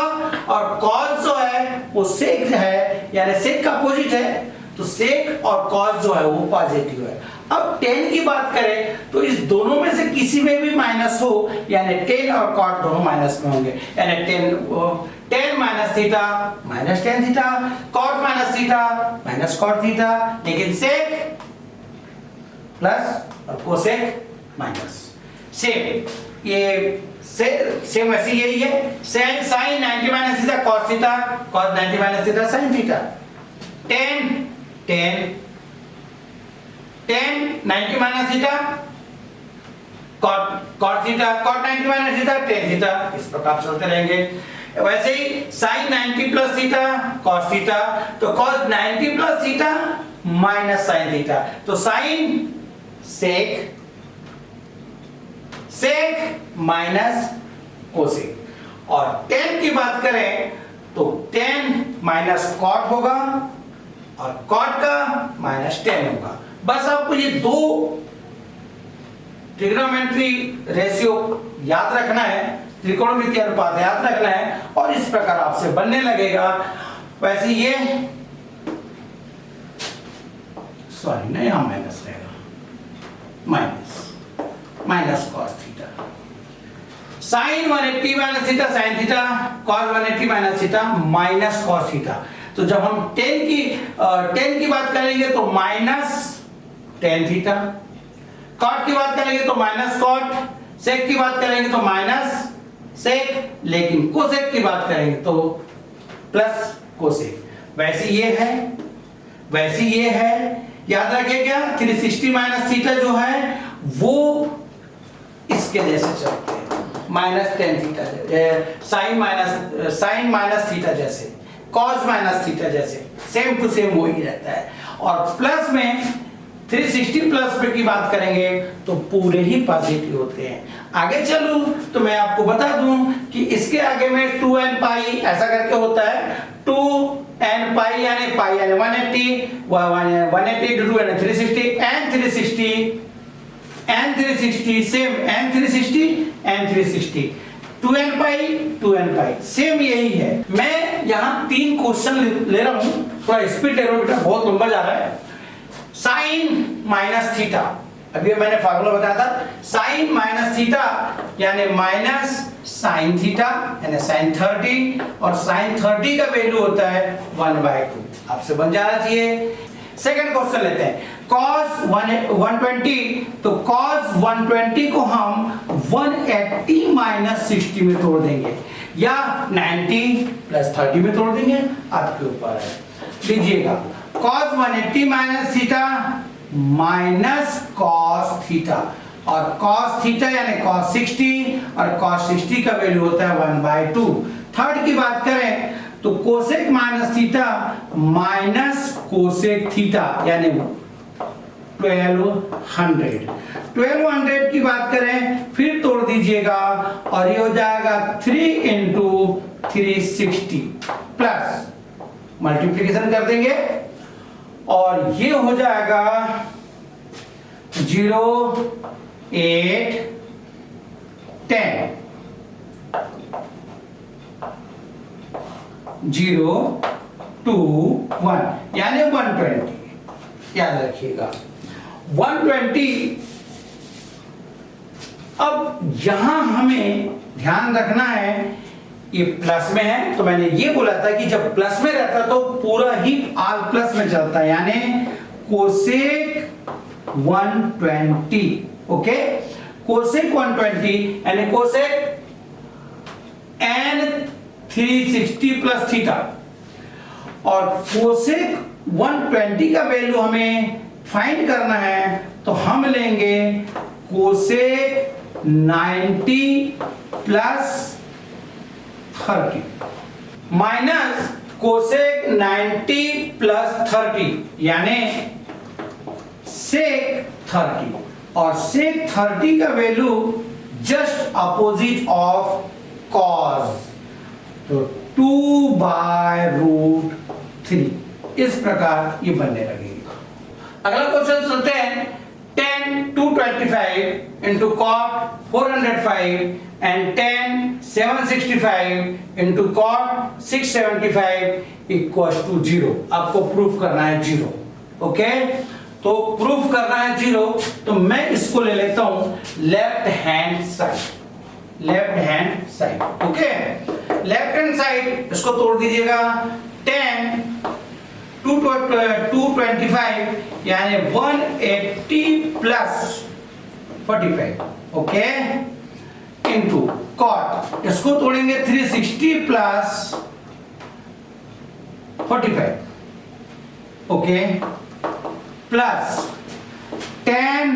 और कॉस जो है वो सेक है, यानी सेक का अपोजिट है, तो सेक और कॉस जो है वो पॉजिटिव है। अब टेन की बात करें तो इस दोनों में से किसी में भी माइनस हो, यानी टेन और कॉट दोनों माइनस में होंगे, यानी tan minus theta minus tan theta, cot minus theta minus cot theta, लेकिन सेक प्लस और कोसेक माइनस। सेम ये सेम ऐसे यही है, sine 90 minus theta cos theta, cos 90 minus theta sin theta, tan 90 minus theta cot theta, cot 90 minus theta tan theta, इस प्रकार चलते रहेंगे। वैसे ही sin 90 plus theta cos theta, तो cos 90 plus theta minus sin theta, तो sin sec minus cosec. और tan की बात करें तो tan माइनस कॉट होगा और कॉट का माइनस tan होगा। बस आपको ये दो ट्रिग्नोमेट्री रेशियो याद रखना है, त्रिकोणमितीय अनुपात याद रखना है, और इस प्रकार आपसे बनने लगेगा। वैसे ये सॉरी नहीं, यहां माइनस रहेगा, minus cos theta, sine 180 minus theta sine theta, cos 180 minus theta minus cos theta. तो जब हम टेन की बात करेंगे तो माइनस टेन थीटा, कॉट की बात करेंगे तो माइनस कॉट, सेक की बात करेंगे तो माइनस सेक, लेकिन कोसेक की बात करेंगे तो प्लस कोसेक। वैसे ये है, याद रखिएगा 360 माइनस थीटा जो है वो इसके जैसे चलते हैं, minus tan theta, sine minus theta जैसे, कॉस माइनस थीटा जैसे, सेम टू सेम वो ही रहता है। और प्लस में 360 प्लस पे की बात करेंगे तो पूरे ही पॉजिटिव होते हैं। आगे चलूं तो मैं आपको बता दूं कि इसके आगे में 2n पाई ऐसा करके होता है, 2n पाई यानी 180, 180 to 2 यानी 360, n 360 सेम, n 360 2n पाई सेम यही है। मैं यहाँ 3 क्वेश्चन ले रहा हूँ, थोड़ा स्पीड ले रहा हूँ बेटा, बहुत लंबा जा रहा है। साइन माइनस थीटा, अभी मैंने फार्मूला बताया था, साइन माइनस थीटा यानी माइनस साइन थीटा यानी साइन 30, और साइन 30 का वैल्यू होता है 1/2, आपसे बन जाना चाहिए। सेकंड क्वेश्चन लेते हैं, cos 120, तो cos 120 को हम 180 माइनस 60 में तोड़ देंगे, या 90 प्लस 30 में तोड़ देंगे, आपके ऊपर है। लीजिएगा cos 180 minus theta minus cos theta, और cos थीटा यानी cos 60, और cos 60 का वैल्यू होता है 1/2। थर्ड की बात करें तो cosec minus theta minus cosec theta यानी 1200 की बात करें, फिर तोड़ दीजिएगा और ये हो जाएगा 3 × 360 प्लस मल्टीप्लिकेशन कर देंगे और ये हो जाएगा 0 8 10 0 2 1 यानी 120, याद रखिएगा 120। अब यहां हमें ध्यान रखना है, ये प्लस में है तो मैंने ये बोला था कि जब प्लस में रहता तो पूरा ही ऑल प्लस में चलता है, यानी कोसेक 120। ओके, कोसेक 120 यानी कोसेक n 360 प्लस थीटा, और कोसेक 120 का वैल्यू हमें फाइंड करना है तो हम लेंगे cosec 90 plus 30 minus cosec 90 plus 30 यानी सेक 30। और sec 30 का value just opposite of cos, तो 2/√3 इस प्रकार ये बनने लगेगी। अगला क्वेश्चन सुनते हैं। tan 225 into cot 405 and tan 765 into cot 675 equals to 0। आपको प्रूफ करना है 0। ओके, तो प्रूफ करना है 0, तो मैं इसको ले लेता हूं left hand side. Left hand side, okay, left hand side इसको तोड़ दीजिएगा। tan 225 यानी 180 प्लस 45, ओके, इंटू कॉट इसको तोड़ेंगे 360 प्लस 45, ओके, प्लस tan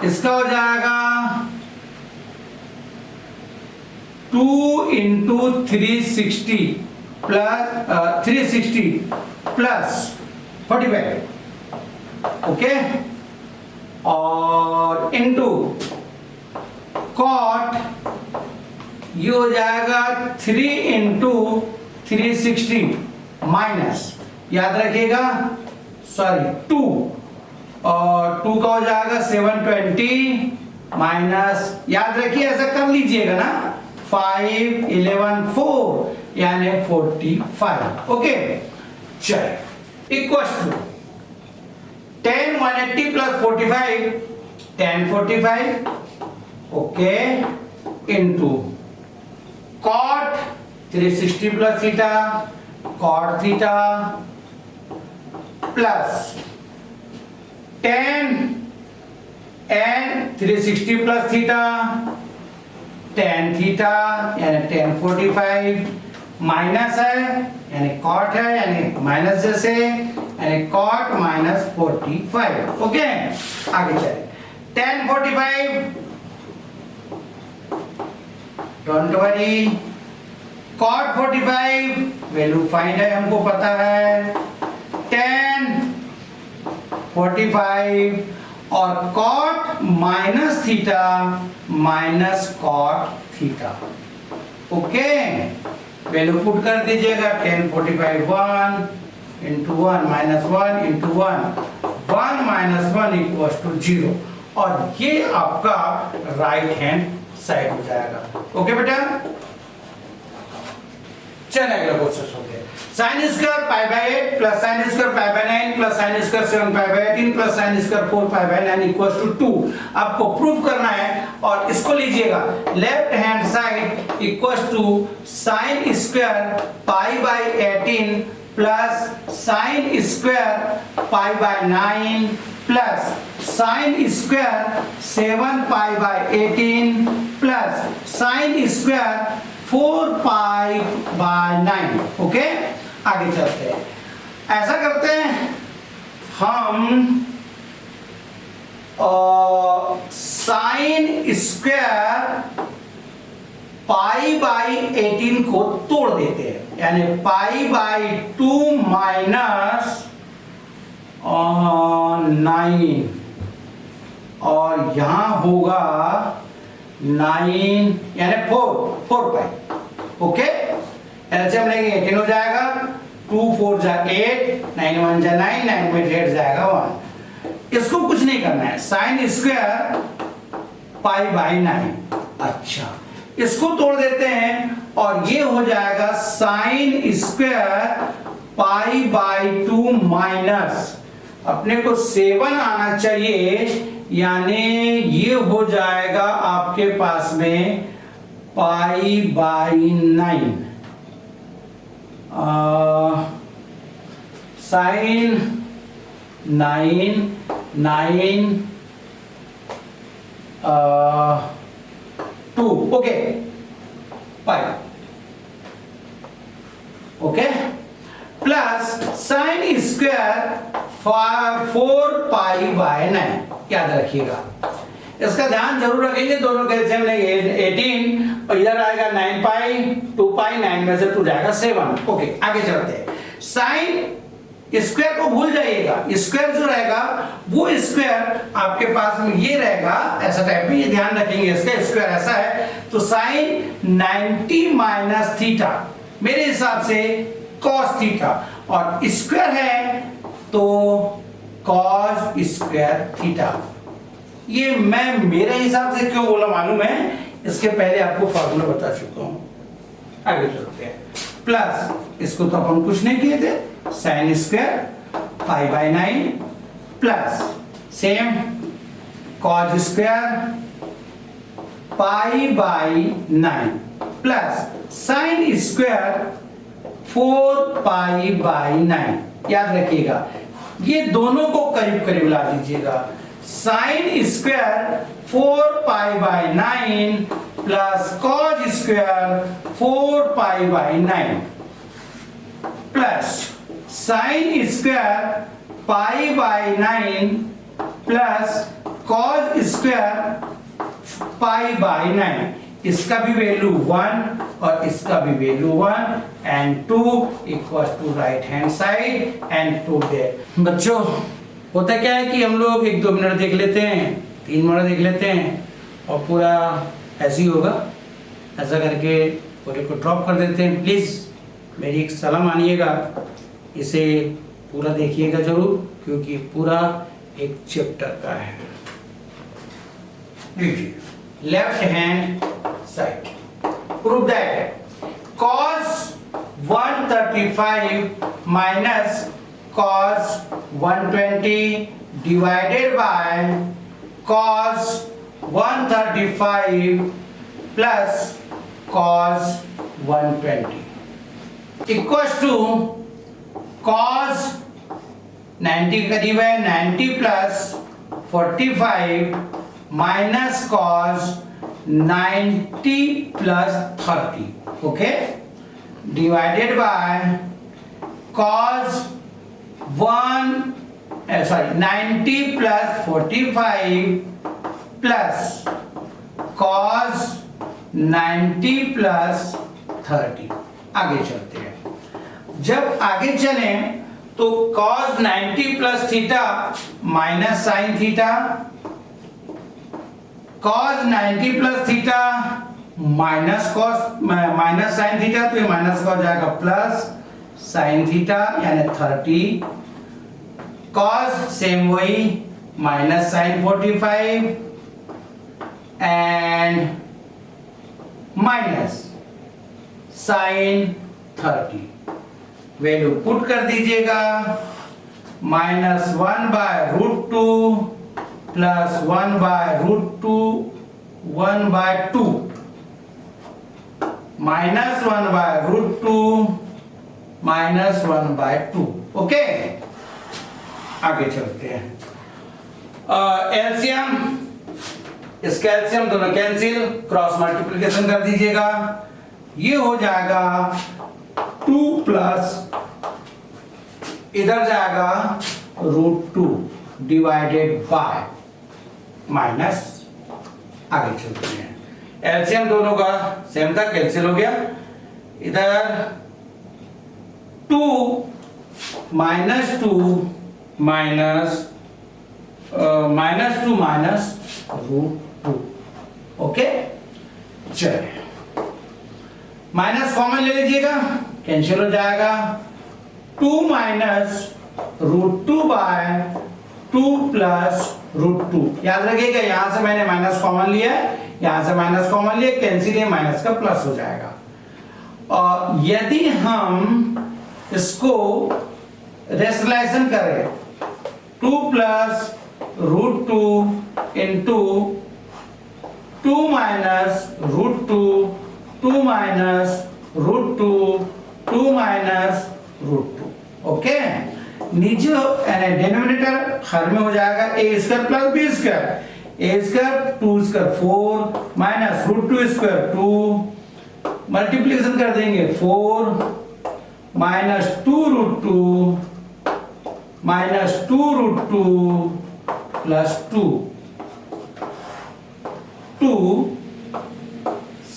इसका हो जाएगा 2 इंटू 360 प्लस 360 प्लस 45, ओके, और इंटू कॉट ये हो जाएगा 3 इंटू 360 माइनस, याद रखिएगा, सॉरी 2, और 2 का हो जाएगा 720 माइनस, याद रखिए ऐसा कर लीजिएगा ना, 5 11 4 यानी 45, ओके। चलिए equals to tan 180 plus 45 tan 45, okay, into cot 360 plus theta cot theta plus tan and 360 plus theta tan theta यानी tan 45 माइनस है यानी cot है यानी माइनस जैसे यानी cot माइनस 45, ओके। आगे चले tan 45, don't worry, cot 45 value find है, हमको पता है tan 45 और cot minus theta minus cot theta, okay, value put कर दीजिएगा। tan 45 1 into 1 minus 1 into 1 minus 1 equals to 0, और ये आपका राइट हैंड साइड हो जाएगा, ओके बेटा। चलिए अगला क्वेश्चन होते हैं। sin स्क्वायर पाई बाय 8 प्लस sin स्क्वायर पाई बाय 9 प्लस sin स्क्वायर 7 पाई बाय 18 प्लस sin square 4 pi by 9 equals to 2 आपको प्रूफ करना है, और इसको लीजिएगा left hand side equals to sin square pi by 18 प्लस sin स्क्वायर पाई बाय 9 प्लस sin स्क्वायर 7 पाई बाय 18 प्लस sin square 4 pi by 9, okay. आगे चलते हैं, ऐसा करते हैं हम sin स्क्वायर पाई बाई 18 को तोड़ देते हैं, यानी पाई बाई 2 माइनस 9, और यहां होगा 9 यानी 4 पाई, ओके। एलसीएम लेंगे 18 हो जाएगा, 2 4 जा 8, 9 1 जा 9, 9 में 8 जाएगा 1। इसको कुछ नहीं करना है, sin स्क्वायर पाई बाई 9, अच्छा इसको तोड़ देते हैं, और ये हो जाएगा sin square pi by 2 minus, अपने को 7 आना चाहिए, यानी ये हो जाएगा आपके पास में pi by 9, sin 9 2, okay, pi, okay, plus sin square 4 pi by 9, याद रखिएगा, इसका ध्यान जरूर रखेंगे, दोनों के एलसीएम लेंगे 18 और इधर आएगा 9 पाई 2 पाई, 9 में से 2 जाएगा 7, ओके। आगे चलते हैं, sin स्क्वायर को भूल जाइएगा, स्क्वायर जो रहेगा वो स्क्वायर आपके पास में ये रहेगा ऐसा टाइप में, ये ध्यान रखेंगे, इसका स्क्वायर ऐसा है तो साइन 90 माइनस थीटा मेरे हिसाब से कॉस थीटा, और स्क्वायर है तो कॉस स्क्वायर थीटा। ये मैं मेरे हिसाब से क्यों बोला मालूम है, इसके पहले आपको फार्मूला बता चुका हूं। आगे चलते हैं, प्लस इसको तो अपन कुछ नहीं किए थे, sign square pi by 9 plus same cause square pi by 9 प्लस साइन स्क्वायर 4 पाई बाय 9। याद रखिएगा ये दोनों को करीब करीब ला दीजिएगा, साइन स्क्वायर 4 पाई बाय 9 प्लस कॉज स्क्वायर 4 पाई बाय 9 प्लस साइन स्क्वायर पाई बाय 9 प्लस कॉज स्क्वायर पाई बाय 9। इसका भी वैल्यू 1 और इसका भी value 1 and 2 equals to right hand side and 2 there. बच्चों होता क्या है कि हम लोग 1-2 मिनट देख लेते हैं, 3 मिनट देख लेते हैं और पूरा ऐसे ही होगा, ऐसा करके पूरे को ड्रॉप कर देते हैं। प्लीज़ मेरी एक सलाह मानिएगा, इसे पूरा देखिएगा जरूर, क्योंकि पूरा एक चैप्टर का है। Left hand side prove that cos 135 minus cos 120 divided by cos 135 plus cos 120 equals to cos 90 करीब है 90 plus 45 minus cos 90 plus 30, okay, divided by cos 90 plus 45 plus cos 90 plus 30। आगे चलते हैं, जब आगे चलें तो cos 90 plus theta minus sine theta, cos 90 plus theta minus sine theta, तो ये माइनस का हो जाएगा प्लस साइन थीटा यानी 30, cos सेम वही minus sine 45 and minus sine 30। Value put कर दीजिएगा, -1/√2 प्लस 1/√2 1/2 माइनस 1/√2 माइनस 1/2। ओके, आगे चलते हैं। एलसीएम, इसका एलसीएम दोनों कैंसिल, क्रॉस मल्टीप्लिकेशन कर दीजिएगा, ये हो जाएगा 2 प्लस इधर जाएगा √2 डिवाइडेड बाय माइनस। आगे चलते हैं, एलसीएम दोनों का सेम था, कैंसिल हो गया, इधर 2 माइनस 2 माइनस -2 माइनस √2। ओके, चलिए माइनस कॉमन ले लीजिएगा, कैंसिल हो जाएगा, 2 माइनस √2 बाय 2 प्लस √2। याद रखिएगा यहां से मैंने माइनस कॉमन लिया है, यहां से माइनस कॉमन लिया, कैंसिल है, माइनस का प्लस हो जाएगा। और यदि हम इसको रेशनलाइजेशन करें, 2 plus √2 into 2 minus √2 2 minus √2 2 minus √2। Okay, नीचे डिनोमिनेटर हर में हो जाएगा a square plus b square, a square 2 square 4 minus √2 square 2, multiplication कर देंगे 4 minus 2√2 minus 2√2 plus 2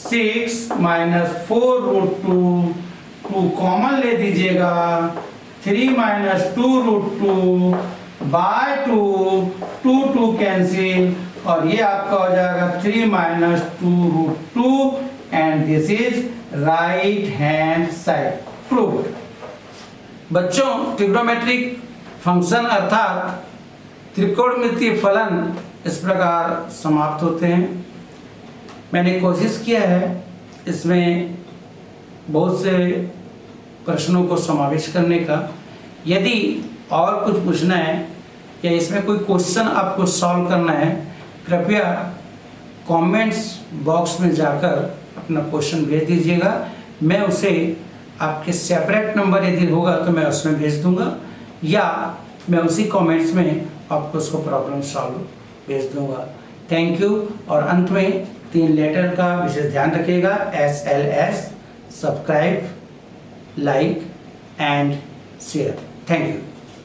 6 minus 4√2 2 common ले दीजिएगा, 3 माइनस 2√2 बाय 2 कैंसिल, और ये आपका हो जाएगा 3 minus 2√2 and this is right hand side. Proved. बच्चों, ट्रिग्नोमेट्रिक फंक्शन अर्थात त्रिकोणमितीय फलन इस प्रकार समाप्त होते हैं। मैंने कोशिश किया है इसमें बहुत से प्रश्नों को समावेश करने का। यदि और कुछ पूछना है या इसमें कोई क्वेश्चन आपको सॉल्व करना है, कृपया कमेंट्स बॉक्स में जाकर अपना क्वेश्चन भेज दीजिएगा। मैं उसे आपके सेपरेट नंबर यदि होगा तो मैं उसमें भेज दूंगा, या मैं उसी कमेंट्स में आपको उसको प्रॉब्लम सॉल्व भेज दूंगा। Thank you. और अंत में 3 लेटर का विशेष ध्यान रखिएगा, SLS, subscribe, like and share. Thank you.